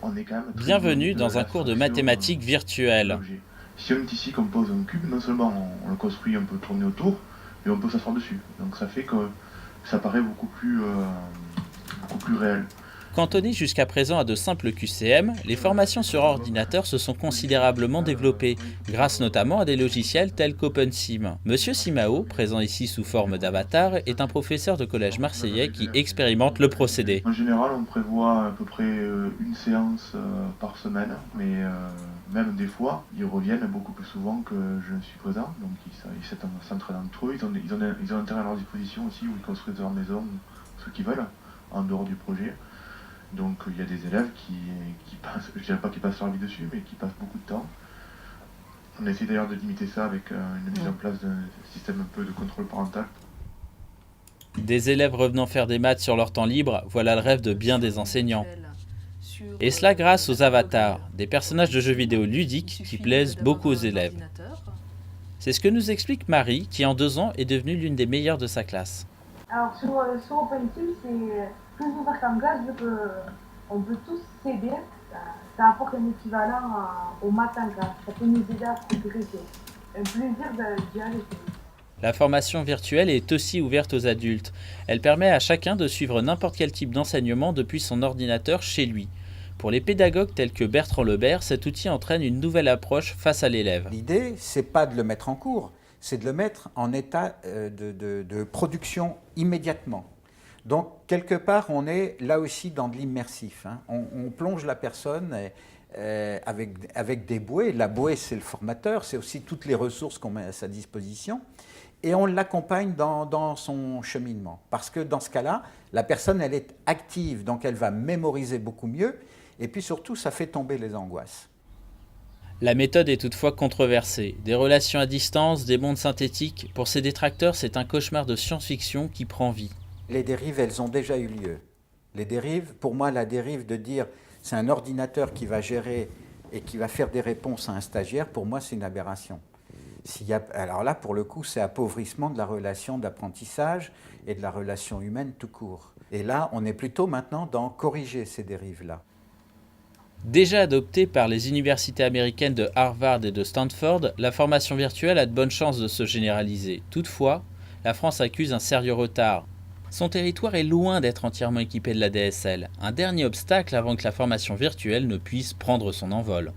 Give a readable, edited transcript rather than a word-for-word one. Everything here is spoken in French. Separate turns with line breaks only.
on est quand même très loin
Bienvenue
de
dans un cours de
l'abstraction
mathématiques
de
virtuelles.
l'objet. Si on est ici qu'on pose un cube, non seulement on le construit, on peut tourner autour, mais on peut s'asseoir dessus. Donc ça fait que ça paraît beaucoup plus réel.
Cantonnées jusqu'à présent à de simples QCM, les formations sur ordinateur se sont considérablement développées, grâce notamment à des logiciels tels qu'OpenSim. Monsieur Simao, présent ici sous forme d'avatar, est un professeur de collège marseillais qui expérimente le procédé.
En général, on prévoit à peu près une séance par semaine, mais même des fois, ils reviennent beaucoup plus souvent que je ne suis présent. Donc ils s'entraînent entre eux, ils ont un terrain à leur disposition aussi où ils construisent leur maison, ce qu'ils veulent, en dehors du projet. Donc il y a des élèves qui passent, je dirais pas qu'ils passent leur vie dessus, mais qui passent beaucoup de temps. On essaie d'ailleurs de limiter ça avec une mise en place d'un système un peu de contrôle parental.
Des élèves revenant faire des maths sur leur temps libre, voilà le rêve de bien des enseignants. Et cela grâce aux avatars, des personnages de jeux vidéo ludiques qui plaisent beaucoup aux élèves. C'est ce que nous explique Marie, qui en 2 ans est devenue l'une des meilleures de sa classe.
Alors sur OpenSim, c'est plus ouvert qu'en classe vu qu'on peut tous s'aider. Ça apporte un équivalent au maths en classe. Ça peut nous aider à progresser. Un plaisir d'y aller.
La formation virtuelle est aussi ouverte aux adultes. Elle permet à chacun de suivre n'importe quel type d'enseignement depuis son ordinateur chez lui. Pour les pédagogues tels que Bertrand Lebert, cet outil entraîne une nouvelle approche face à l'élève.
L'idée, c'est pas de le mettre en cours, c'est de le mettre en état de production immédiatement. Donc, quelque part, on est là aussi dans de l'immersif. Hein. On plonge la personne avec des bouées. La bouée, c'est le formateur, c'est aussi toutes les ressources qu'on met à sa disposition. Et on l'accompagne dans son cheminement. Parce que dans ce cas-là, la personne, elle est active, donc elle va mémoriser beaucoup mieux. Et puis surtout, ça fait tomber les angoisses.
La méthode est toutefois controversée. Des relations à distance, des mondes synthétiques, pour ces détracteurs, c'est un cauchemar de science-fiction qui prend vie.
Les dérives, elles ont déjà eu lieu. Les dérives, pour moi, la dérive de dire c'est un ordinateur qui va gérer et qui va faire des réponses à un stagiaire, pour moi, c'est une aberration. Alors là, pour le coup, c'est appauvrissement de la relation d'apprentissage et de la relation humaine tout court. Et là, on est plutôt maintenant dans corriger ces dérives-là.
Déjà adoptée par les universités américaines de Harvard et de Stanford, la formation virtuelle a de bonnes chances de se généraliser. Toutefois, la France accuse un sérieux retard. Son territoire est loin d'être entièrement équipé de la DSL, un dernier obstacle avant que la formation virtuelle ne puisse prendre son envol.